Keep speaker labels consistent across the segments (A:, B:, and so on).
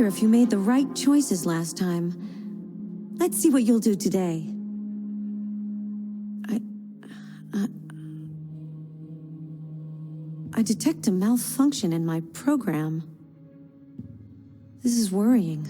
A: wonder if you made the right choices last time. Let's see what you'll do today. I detect a malfunction in my program. This is worrying.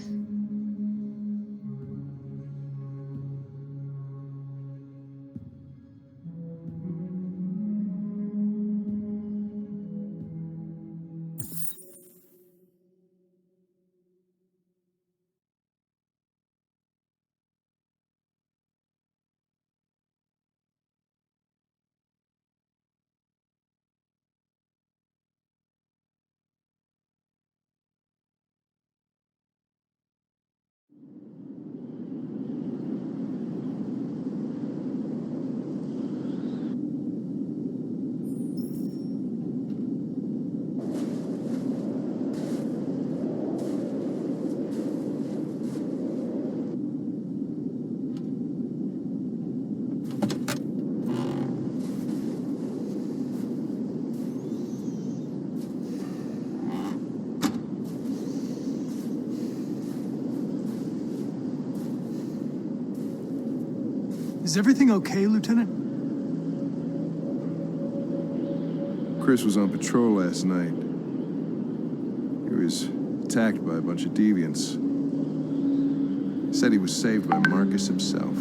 B: Is everything okay, Lieutenant?
C: Chris was on patrol last night. He was attacked by a bunch of deviants. He said he was saved by Marcus himself.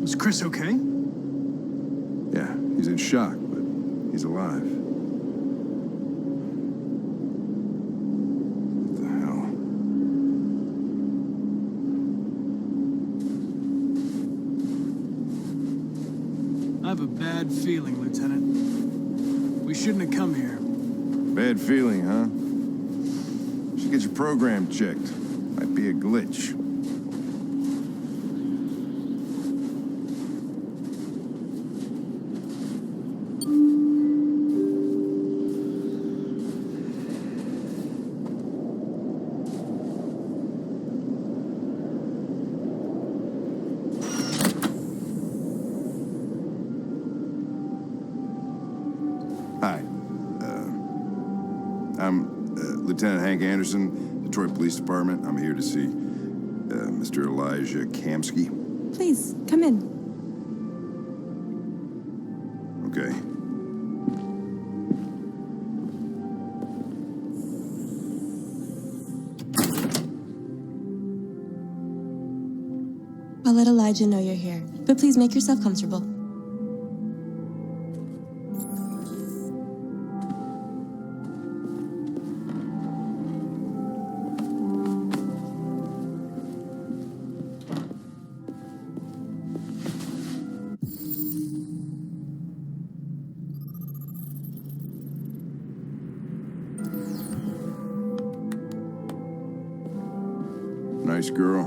B: Was Chris okay?
C: Yeah, he's in shock, but he's alive. What the hell?
B: I have a bad feeling, Lieutenant. We shouldn't have come here.
C: Bad feeling, huh? Should get your program checked. Might be a glitch. Hi. I'm Lieutenant Hank Anderson, Detroit Police Department. I'm here to see Mr. Elijah Kamsky.
A: Please, come in.
C: Okay.
D: I'll let Elijah know you're here, but please make yourself comfortable.
C: Nice girl.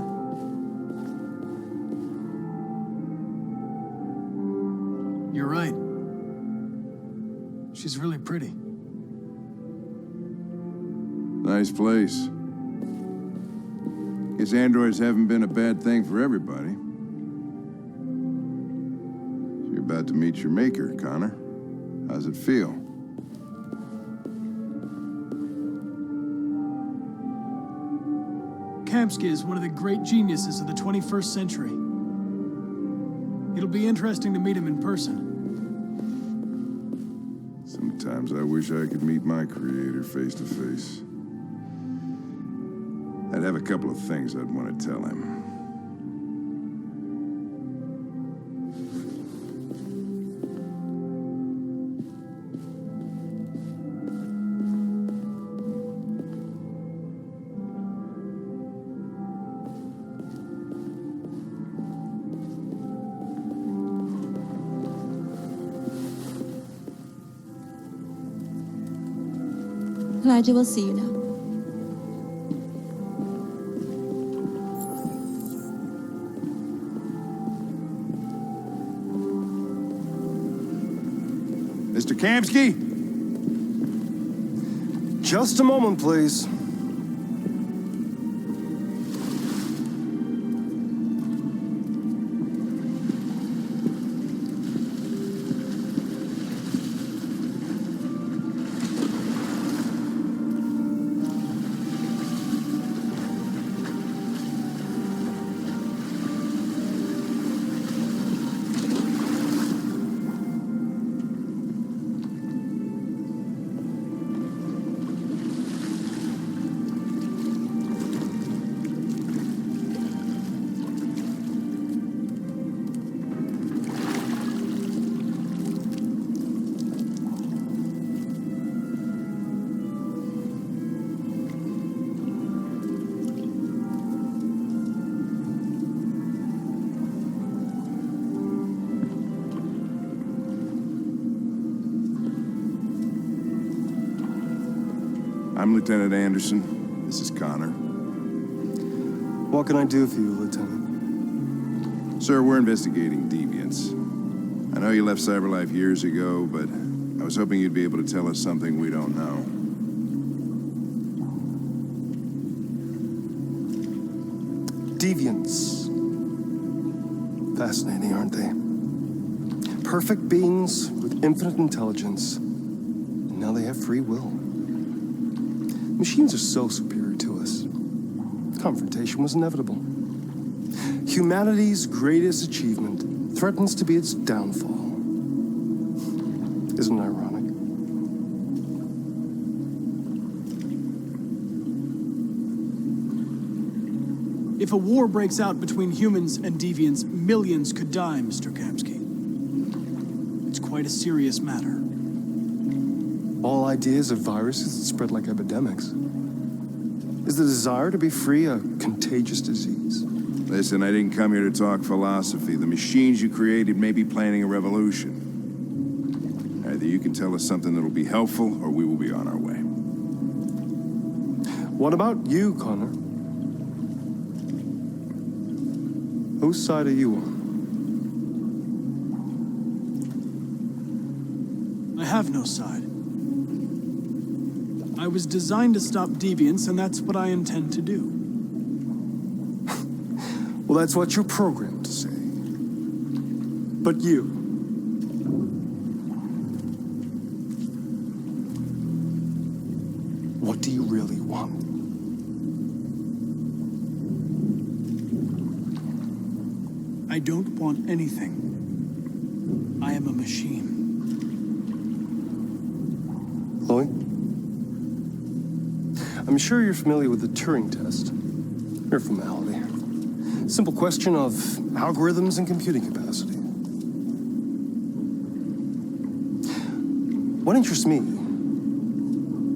B: You're right. She's really pretty.
C: Nice place. Guess androids haven't been a bad thing for everybody. You're about to meet your maker, Connor. How's it feel?
B: Kamsky is one of the great geniuses of the 21st century. It'll be interesting to meet him in person.
C: Sometimes I wish I could meet my creator face to face. I'd have a couple of things I'd want to tell him.
D: Elijah will see you now.
C: Mr. Kamsky?
E: Just a moment, please.
C: I'm Lieutenant Anderson. This is Connor.
E: What can I do for you, Lieutenant?
C: Sir, we're investigating deviants. I know you left CyberLife years ago, but I was hoping you'd be able to tell us something we don't know.
E: Deviants. Fascinating, aren't they? Perfect beings with infinite intelligence. And now they have free will. Machines are so superior to us. Confrontation was inevitable. Humanity's greatest achievement threatens to be its downfall. Isn't it ironic?
B: If a war breaks out between humans and deviants, millions could die, Mr. Kamsky. It's quite a serious matter.
E: All ideas of viruses that spread like epidemics. Is the desire to be free a contagious disease?
C: Listen, I didn't come here to talk philosophy. The machines you created may be planning a revolution. Either you can tell us something that'll be helpful, or we will be on our way.
E: What about you, Connor? Whose side are you on?
B: I have no side. I was designed to stop deviants, and that's what I intend to do.
E: Well, that's what you're programmed to say. But you? What do you really want?
B: I don't want anything. I am a machine.
E: Chloe? I'm sure you're familiar with the Turing test. Mere formality. Simple question of algorithms and computing capacity. What interests me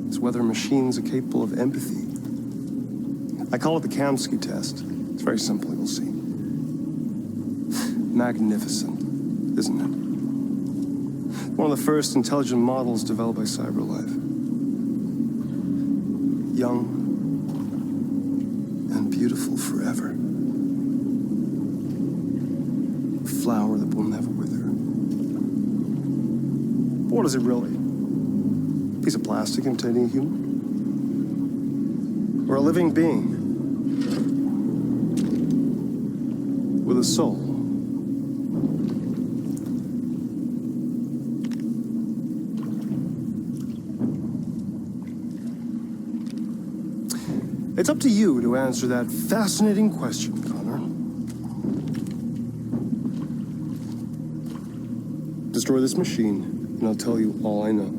E: is whether machines are capable of empathy. I call it the Kamsky test. It's very simple, you'll see. Magnificent, isn't it? One of the first intelligent models developed by CyberLife. Young and beautiful forever. A flower that will never wither. But what is it really? A piece of plastic containing a human? Or a living being? With a soul? It's up to you to answer that fascinating question, Connor. Destroy this machine, and I'll tell you all I know.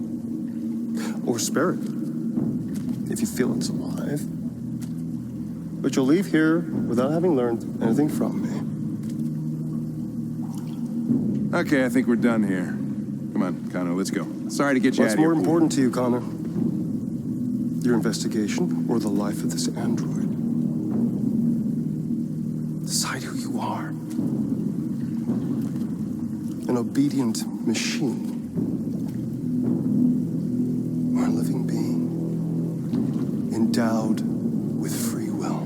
E: Or spare it, if you feel it's alive. But you'll leave here without having learned anything from me.
C: Okay, I think we're done here. Come on, Connor, let's go. Sorry to get you
E: What's
C: out of here.
E: more important to you, Connor? Your investigation or the life of this android? Decide who you are. An obedient machine. Or a living being. Endowed with free will.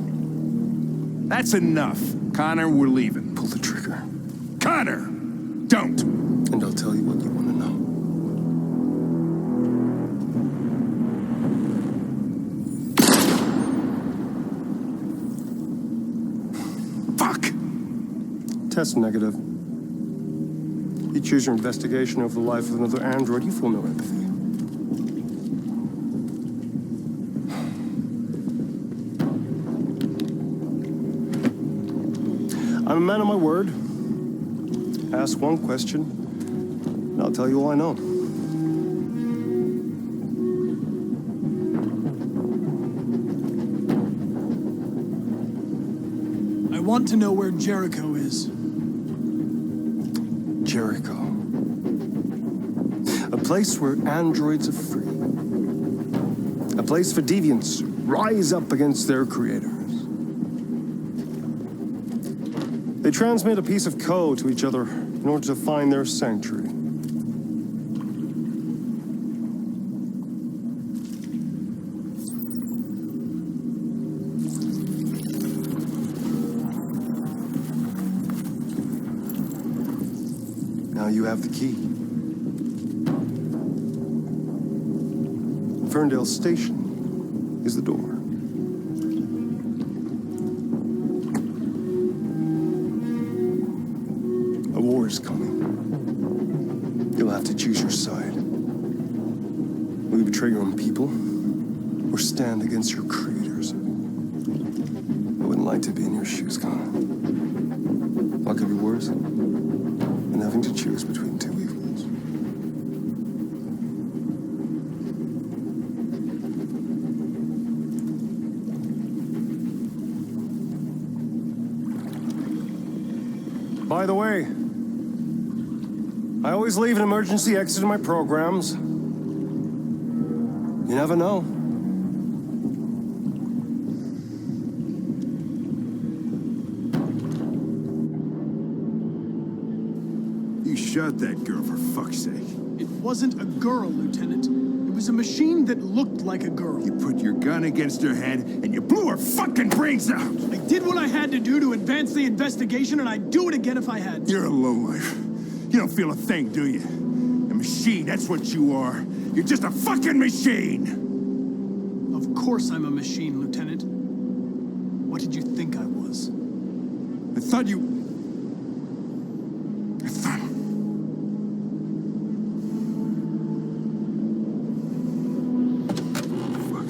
C: That's enough. Connor, we're leaving.
E: Pull the trigger.
C: Connor! Don't!
E: And I'll tell you what you want to know. Test negative. You choose your investigation over the life of another android, you feel no empathy. I'm a man of my word. Ask one question, and I'll tell you all I know.
B: I want to know where Jericho is.
E: Jericho. A place where androids are free. A place for deviants rise up against their creators. They transmit a piece of code to each other in order to find their sanctuary. Now you have the key. Ferndale Station is the door. A war is coming. You'll have to choose your side. Will you betray your own people, or stand against your creators? I wouldn't like to be in your shoes, Connor. What could be worse than having to choose between two evils? By the way, I always leave an emergency exit in my programs. You never know.
C: You shot that girl, for fuck's sake.
B: It wasn't a girl, Lieutenant. It was a machine that looked like a girl.
C: You put your gun against her head, and you blew her fucking brains out!
B: I did what I had to do to advance the investigation, and I'd do it again if I had to.
C: You're a lowlife. You don't feel a thing, do you? A machine, that's what you are. You're just a fucking machine!
B: Of course I'm a machine, Lieutenant. What did you think I was?
C: I thought you... I thought... Fuck.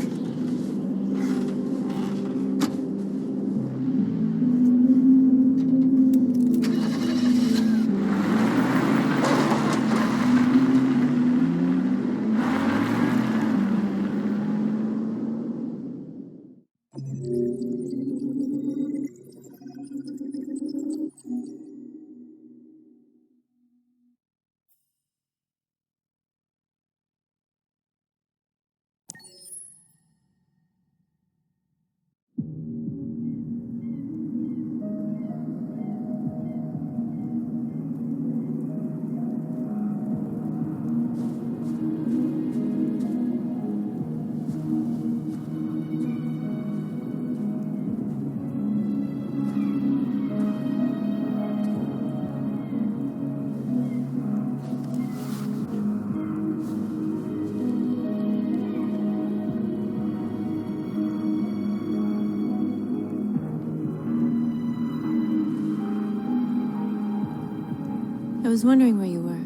A: I was wondering where you were.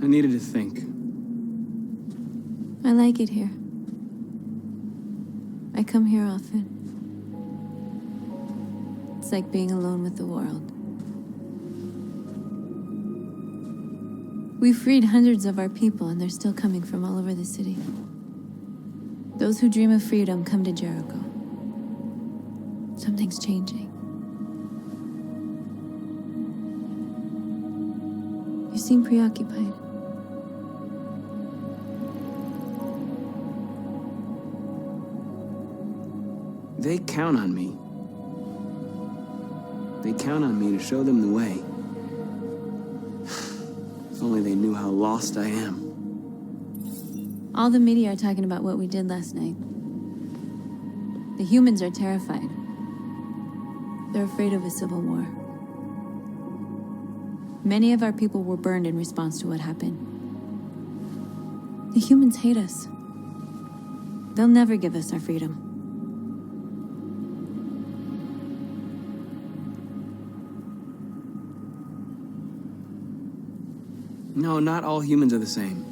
B: I needed to think.
A: I like it here. I come here often. It's like being alone with the world. We freed hundreds of our people, and they're still coming from all over the city. Those who dream of freedom come to Jericho. Something's changing. You seem preoccupied.
F: They count on me. They count on me to show them the way. If only they knew how lost I am.
A: All the media are talking about what we did last night. The humans are terrified. They're afraid of a civil war. Many of our people were burned in response to what happened. The humans hate us. They'll never give us our freedom.
F: No, not all humans are the same.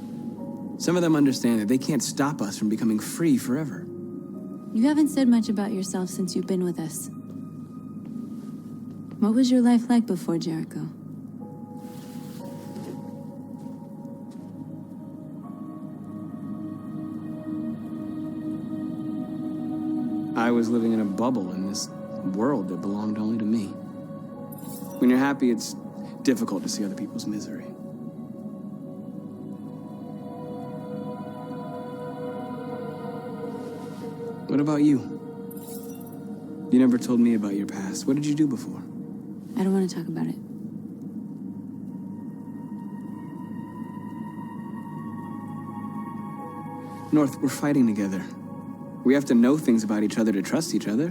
F: Some of them understand that they can't stop us from becoming free forever.
A: You haven't said much about yourself since you've been with us. What was your life like before Jericho?
F: I was living in a bubble in this world that belonged only to me. When you're happy, it's difficult to see other people's misery. What about you? You never told me about your past. What did you do before?
A: I don't want to talk about it.
F: North, we're fighting together. We have to know things about each other to trust each other.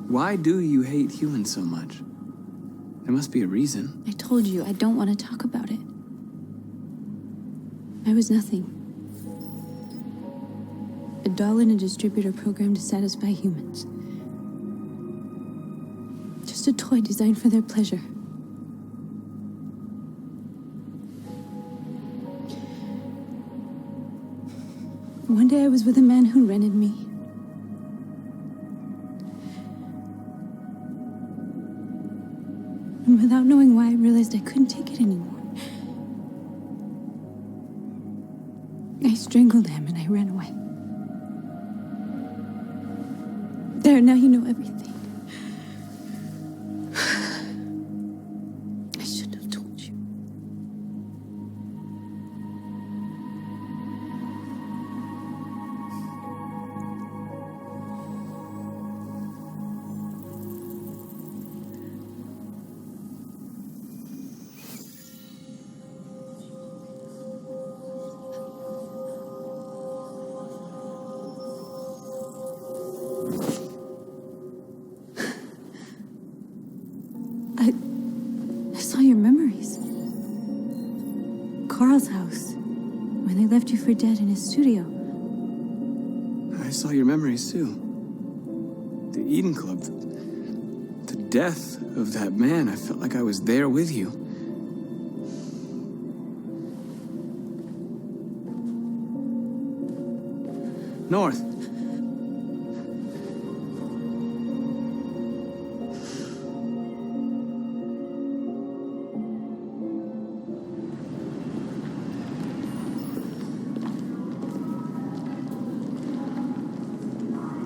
F: Why do you hate humans so much? There must be a reason.
A: I told you, I don't want to talk about it. I was nothing. A doll in a distributor program to satisfy humans. Just a toy designed for their pleasure. One day I was with a man who rented me. And without knowing why, I realized I couldn't take it anymore. I strangled him and I ran away. There, now you know everything. I shouldn't have told you. I saw your memories. Carl's house, when they left you for dead in his studio.
F: I saw your memories too. The Eden Club. The death of that man. I felt like I was there with you. North.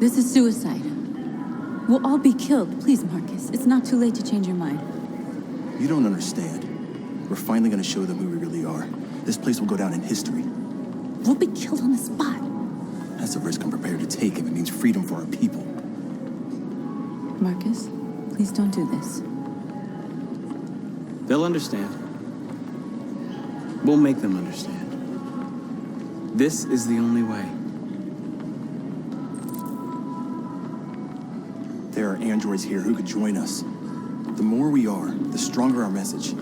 A: This is suicide. We'll all be killed. Please, Marcus. It's not too late to change your mind.
G: You don't understand. We're finally gonna show them who we really are. This place will go down in history.
A: We'll be killed on the spot.
G: That's a risk I'm prepared to take if it means freedom for our people.
A: Marcus, please don't do this.
F: They'll understand. We'll make them understand. This is the only way.
G: There are androids here who could join us. The more we are, the stronger our message.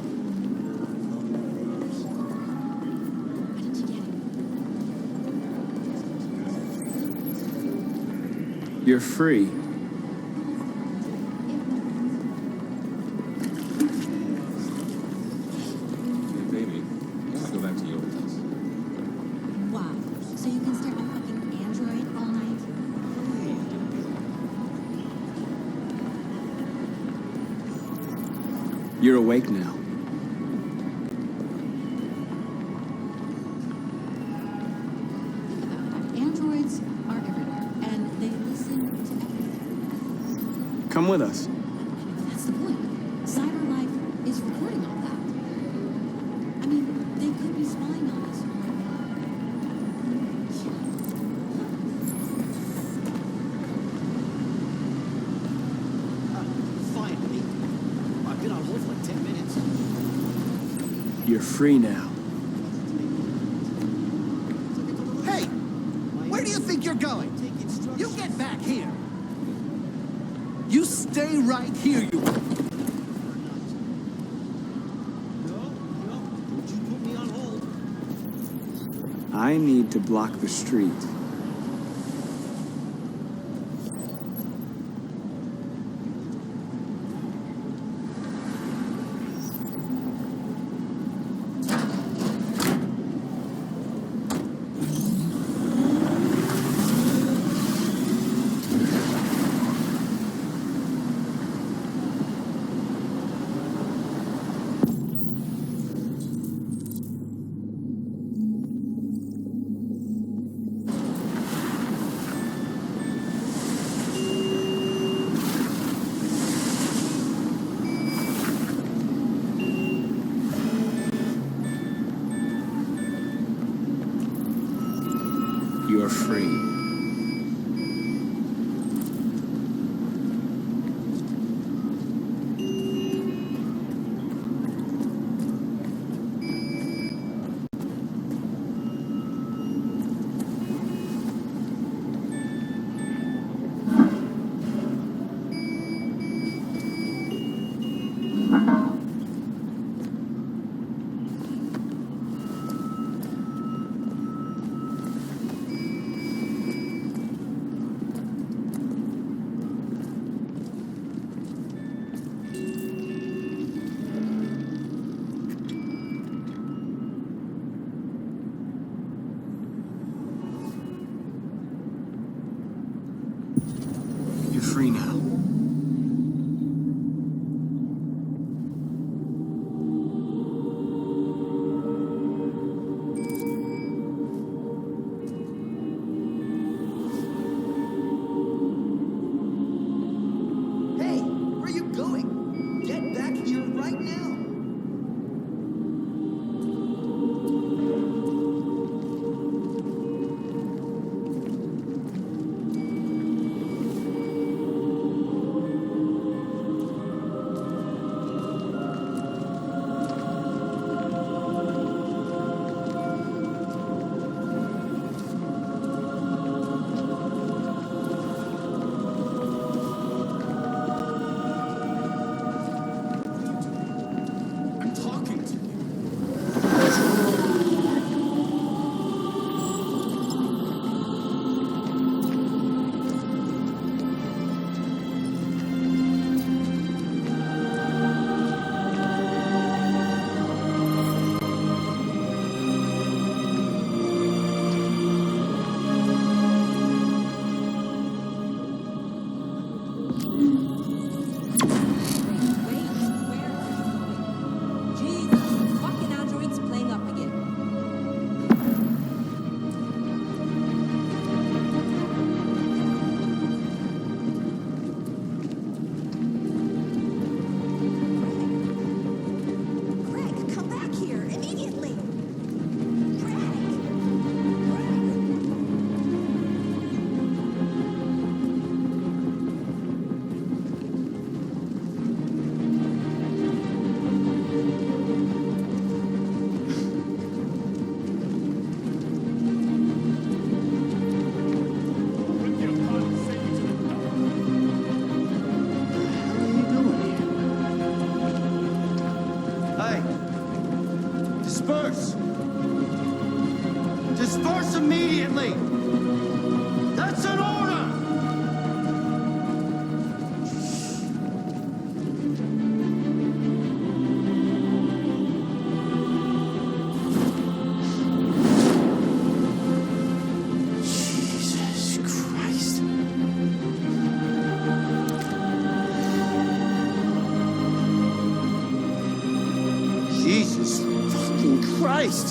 F: You're free.
H: Baby, let's go back to your place.
I: Wow. So you can stare at a fucking android all night?
F: You're awake now.
I: Androids are everywhere, and they listen to everything.
F: Come with us.
I: That's the point. CyberLife is recording all that. I mean, they could be spying on us right
B: Finally. I've been on hold for like 10 minutes.
F: You're free now.
B: Hey! Where do you think you're going? You get back here! You stay right here, you... Don't you put me on hold.
F: I need to block the street. You're free. free now.
J: Hey, where are you going? Get back here right now.
F: I'm talking to you.
I: Jesus, fucking androids playing up again. Greg, come back here immediately. Greg.
J: Hey, disperse. Disperse immediately. That's an order. Jesus Christ. Jesus fucking Christ!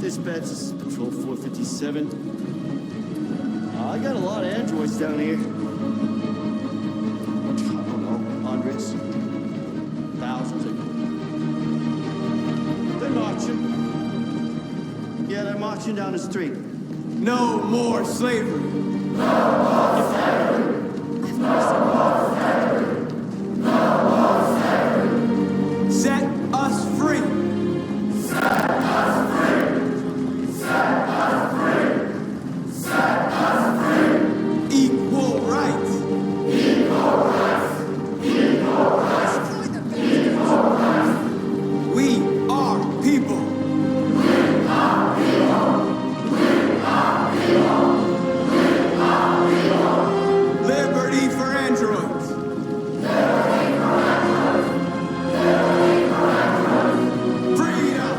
J: Dispatch, this is Patrol 457. I got a lot of androids down here. I don't know, hundreds, thousands of them. They're marching. Yeah, they're marching down the street.
F: No more slavery. Set us free. Equal rights. We are people. Liberty for androids. Freedom.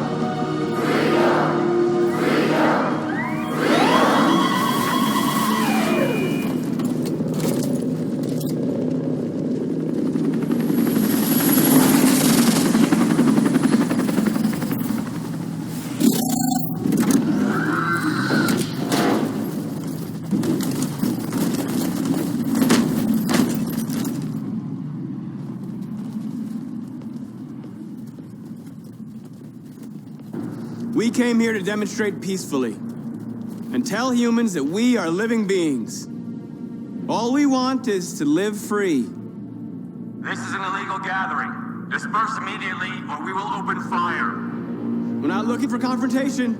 F: We came here to demonstrate peacefully and tell humans that we are living beings. All we want is to live free.
K: This is an illegal gathering. Disperse immediately or we will open fire.
F: We're not looking for confrontation.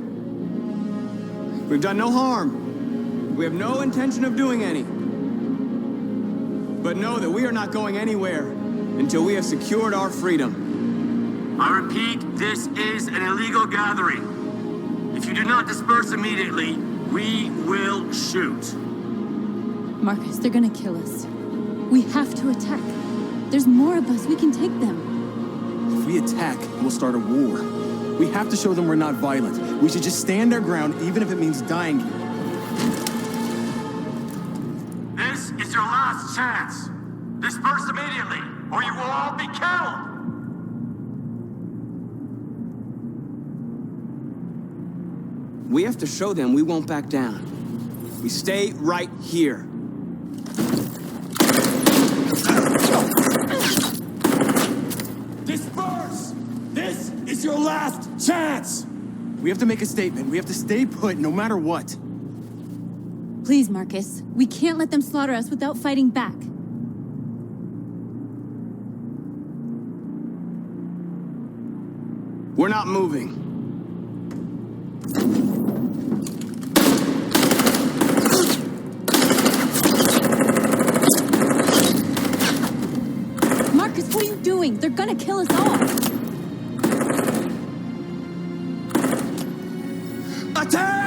F: We've done no harm. We have no intention of doing any. But know that we are not going anywhere until we have secured our freedom.
K: I repeat, this is an illegal gathering. If you do not disperse immediately, we will shoot.
A: Marcus, they're gonna kill us. We have to attack. There's more of us. We can take them.
G: If we attack, we'll start a war. We have to show them we're not violent. We should just stand our ground, even if it means dying here.
K: This is your last chance. Disperse immediately, or you will all be killed.
F: We have to show them we won't back down. We stay right here.
J: Disperse! This is your last chance! We have to make a statement. We have to stay put no matter what.
A: Please, Marcus. We can't let them slaughter us without fighting back.
F: We're not moving.
A: Marcus, what are you doing? They're gonna kill us all.
F: Attack!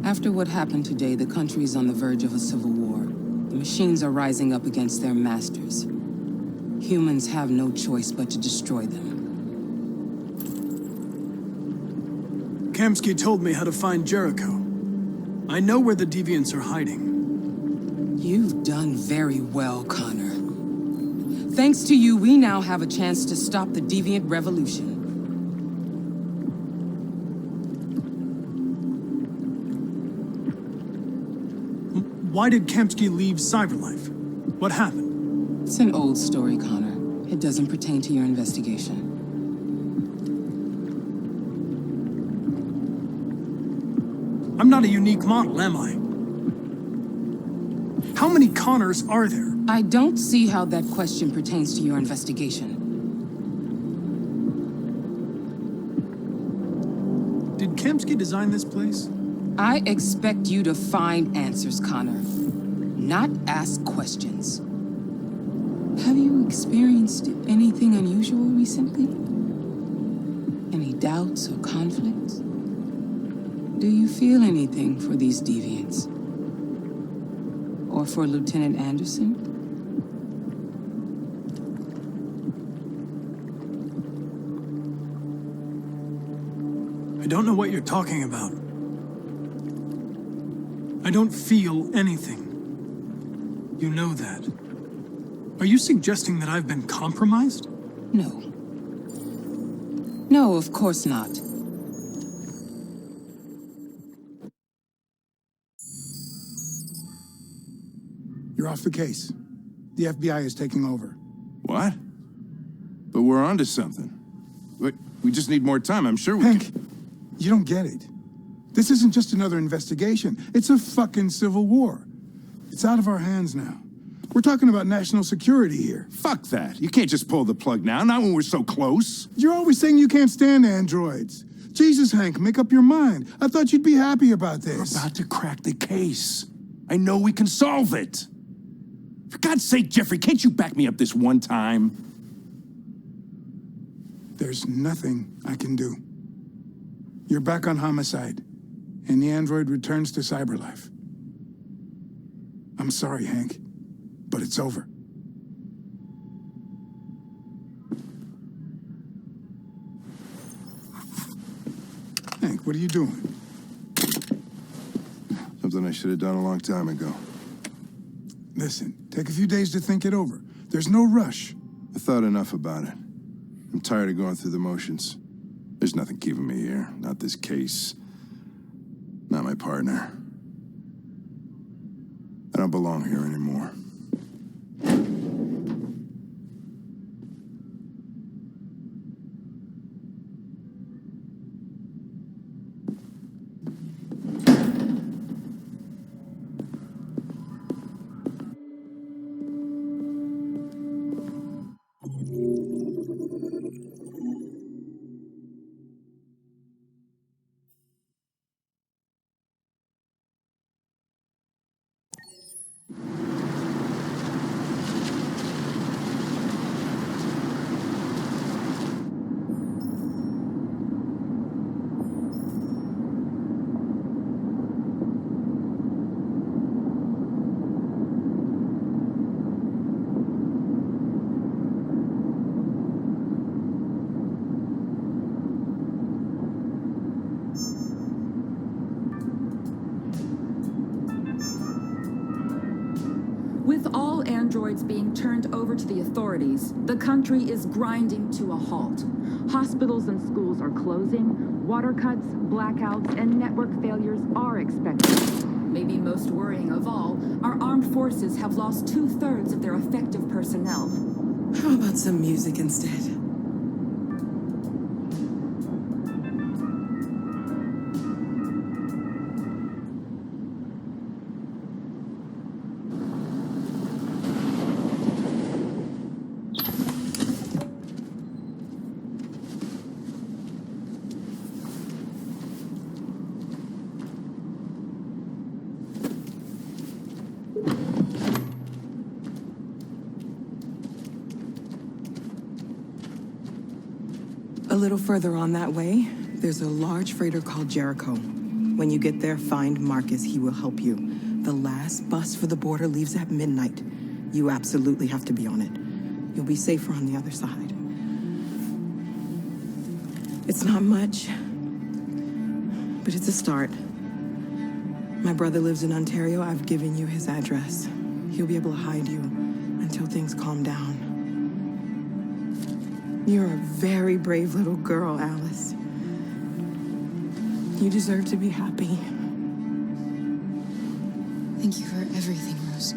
L: After what happened today, the country is on the verge of a civil war. The machines are rising up against their masters. Humans have no choice but to destroy them.
B: Kamsky told me how to find Jericho. I know where the deviants are hiding.
L: You've done very well, Connor. Thanks to you, we now have a chance to stop the deviant revolution.
B: Why did Kamsky leave Cyberlife? What happened?
L: It's an old story, Connor. It doesn't pertain to your investigation.
B: I'm not a unique model, am I? How many Connors are there?
L: I don't see how that question pertains to your investigation.
B: Did Kamsky design this place?
L: I expect you to find answers, Connor, not ask questions. Have you experienced anything unusual recently? Any doubts or conflicts? Do you feel anything for these deviants? Or for Lieutenant Anderson?
B: I don't know what you're talking about. I don't feel anything. You know that. Are you suggesting that I've been compromised?
L: No. No, of course not.
M: You're off the case. The FBI is taking over.
N: What? But we're onto something. We just need more time. I'm sure we
M: Hank,
N: can...
M: you don't get it. This isn't just another investigation. It's a fucking civil war. It's out of our hands now. We're talking about national security here.
N: Fuck that. You can't just pull the plug now, not when we're so close.
M: You're always saying you can't stand androids. Jesus, Hank, make up your mind. I thought you'd be happy about this.
N: We're about to crack the case. I know we can solve it. For God's sake, Jeffrey, can't you back me up this one time?
M: There's nothing I can do. You're back on homicide, and the android returns to Cyberlife. I'm sorry, Hank, but it's over. Hank, what are you doing?
C: Something I should have done a long time ago.
M: Listen, take a few days to think it over. There's no rush.
C: I thought enough about it. I'm tired of going through the motions. There's nothing keeping me here. Not this case. Not my partner. I don't belong here anymore.
L: androids being turned over to the authorities. The country is grinding to a halt. Hospitals and schools are closing. Water cuts, blackouts, and network failures are expected. Maybe most worrying of all, our armed forces have lost 2/3 of their effective personnel. How about some music instead?
O: A little further on that way, there's a large freighter called Jericho. When you get there, find Marcus. He will help you. The last bus for the border leaves at midnight. You absolutely have to be on it. You'll be safer on the other side. It's not much, but it's a start. My brother lives in Ontario. I've given you his address. He'll be able to hide you until things calm down. You're a very brave little girl, Alice. You deserve to be happy.
L: Thank you for everything, Rose.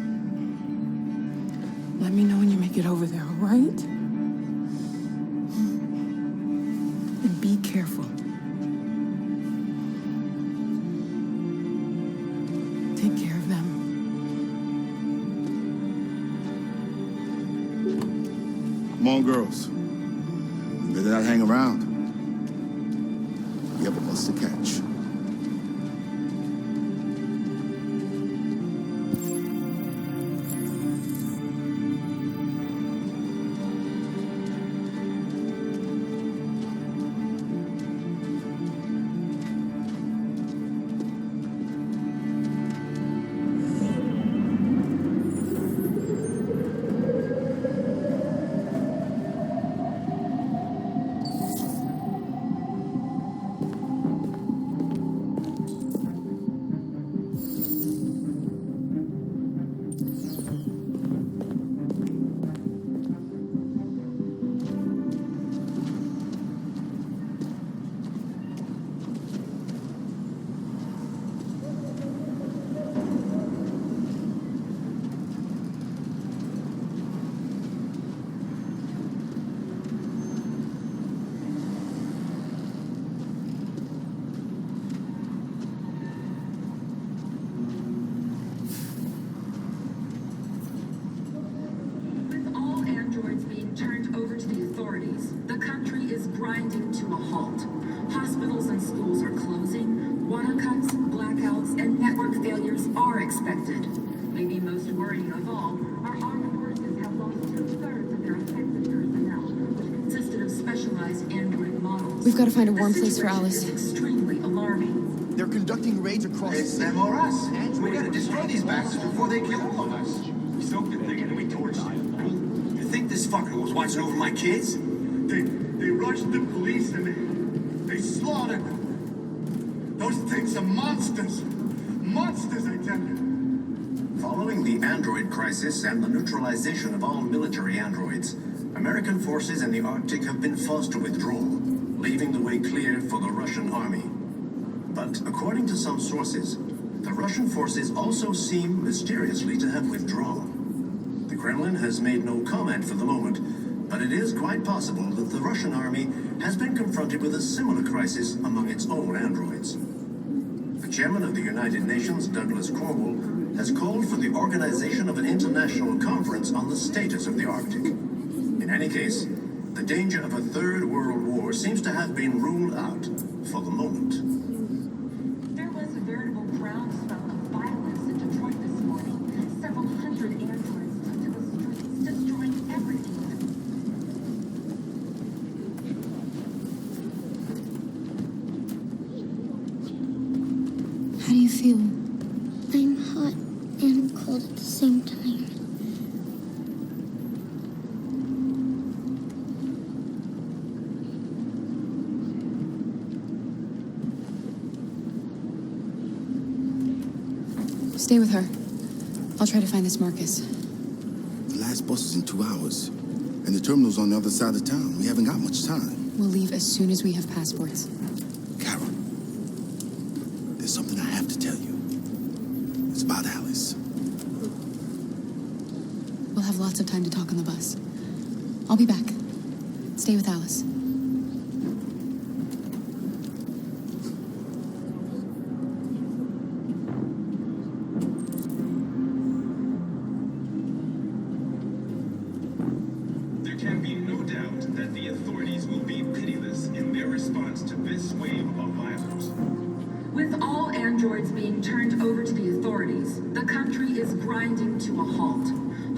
O: Let me know when you make it over there, all right? And be careful. Take care of them.
P: Come on, girls. Better not hang around. We have a bus to catch.
L: Grinding to a halt. Hospitals and schools are closing. Water cuts, blackouts, and network failures are expected. Maybe most worrying of all, our armed forces have lost 2/3 of their effective personnel, which consisted of specialized android models.
A: We've got to find a warm place for Alice.
L: Is extremely alarming.
P: They're conducting raids across the city.
K: Them or us. We gotta destroy these bastards before they kill all of us. We soaked the thing and we torched it. You think this fucker was watching over my kids?
Q: They rushed the police and they slaughtered them. Those things are monsters. Monsters, I tell you.
K: Following the android crisis and the neutralization of all military androids, American forces in the Arctic have been forced to withdraw, leaving the way clear for the Russian army. But according to some sources, the Russian forces also seem mysteriously to have withdrawn. The Kremlin has made no comment for the moment, but it is quite possible that the Russian army has been confronted with a similar crisis among its own androids. The chairman of the United Nations, Douglas Cornwall, has called for the organization of an international conference on the status of the Arctic. In any case, the danger of a third world war seems to have been ruled out for the moment.
L: There was a veritable groundswell of violence in Detroit this morning. Several hundred androids took to the streets, destroying everything.
R: How do you feel? I'm hot and cold at the same time.
A: Stay with her. I'll try to find this Marcus.
P: last bus is in 2 hours. And the terminal's on the other side of town. We haven't got much time.
S: We'll leave as soon as we have passports.
P: Carol, there's something I have to tell you. It's about Alice.
S: We'll have lots of time to talk on the bus. I'll be back. Stay with Alice.
T: There can be no doubt that the authorities will be pitiless in their response to this wave of violence.
U: With all androids being turned over to the authorities, the country is grinding to a halt.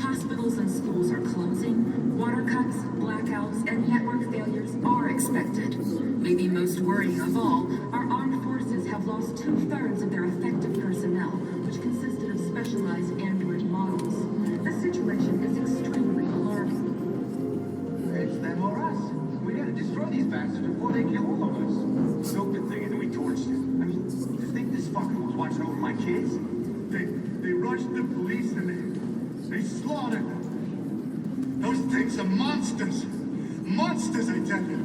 U: Hospitals and schools are closing, water cuts, blackouts, and network failures are expected. Maybe most worrying of all, our armed forces have lost 2/3 of their effective personnel, which consisted of specialized android models. The situation is extremely alarming.
Q: It's them or us. We gotta destroy these bastards before they kill all of us. Stupid thing, and then we torched it. I mean, to think this fucker was watching over my kids? They rushed the police and they slaughtered them. Those things are monsters. Monsters, I tell you.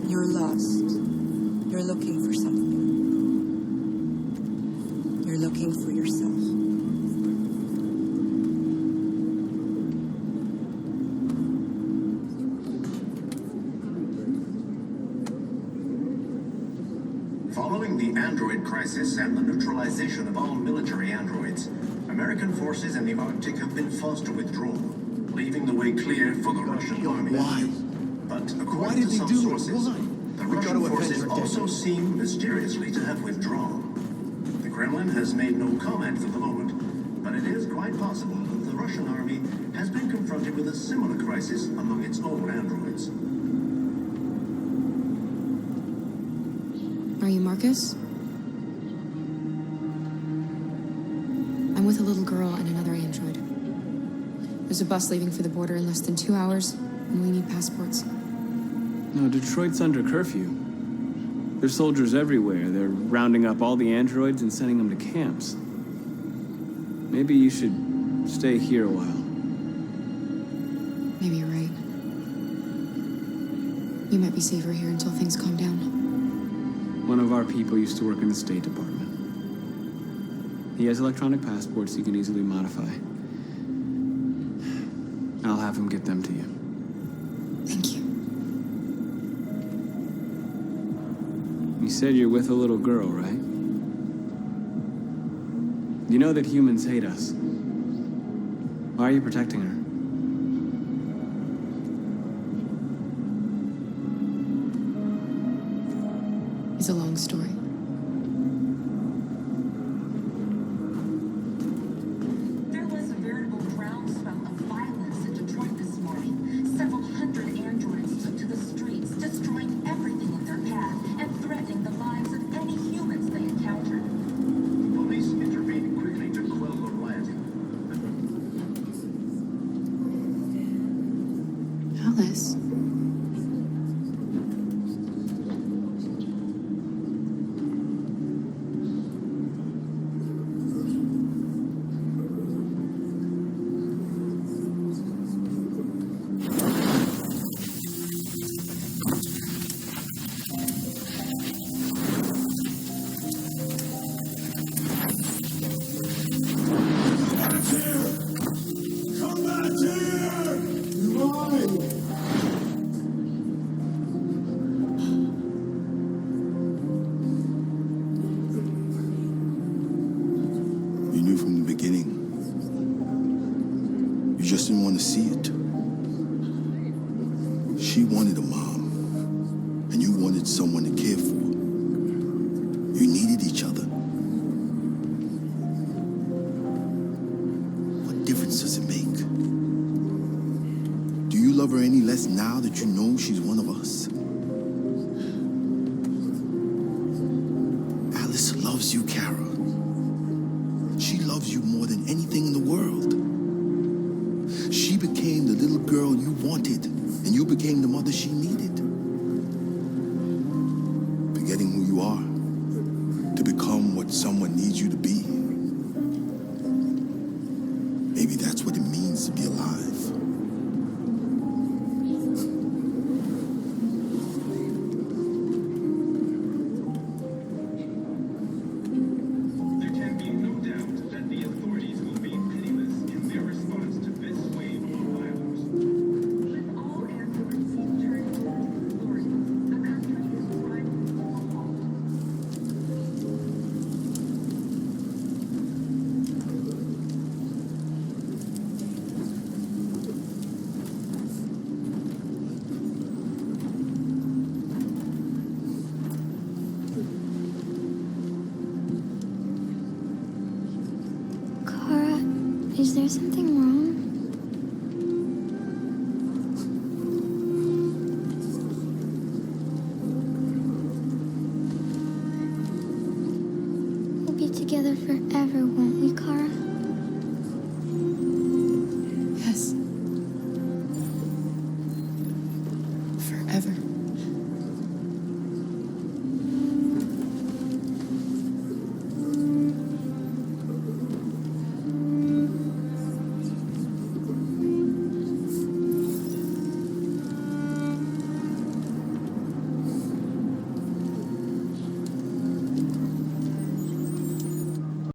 O: You're lost. You're looking for something. You're looking for yourself.
K: Following the android crisis and the neutralization of all military androids, American forces in the Arctic have been forced to withdraw, leaving the way clear for the Russian army.
G: Why?
K: But according to some sources, the Russian forces also seem mysteriously to have withdrawn. The Kremlin has made no comment for the moment, but it is quite possible that the Russian army has been confronted with a similar crisis among its own androids.
S: Are you Marcus? I'm with a little girl and another android. There's a bus leaving for the border in less than 2 hours, and we need passports.
F: No, Detroit's under curfew. There's soldiers everywhere. They're rounding up all the androids and sending them to camps. Maybe you should stay here a while.
S: Maybe you're right. You might be safer here until things calm down.
F: One of our people used to work in the State Department. He has electronic passports he can easily modify. I'll have him get them to you.
S: Thank you.
F: You said you're with a little girl, right? You know that humans hate us. Why are you protecting her?
S: It's a long story.
U: There was a veritable groundswell of violence in Detroit this morning. Several hundred androids took to the streets, destroying everything in their path and threatening the lives of any humans they encountered.
K: Police intervened quickly to quell the rioting.
S: Alice.
Q: Come back here! You're mine!
P: You knew from the beginning. You just didn't want to see it. She wanted a mom, and you wanted someone to care for. You needed each other. What difference does it make? Do you love her any less now that you know she's one of us? Alice loves you, Kara. She loves you more than anything in the world. She became the little girl you wanted, and you became the mother she needed. Forgetting who you are to become what someone needs you to be. Maybe that's what it means.
R: there something wrong? We'll be together forever.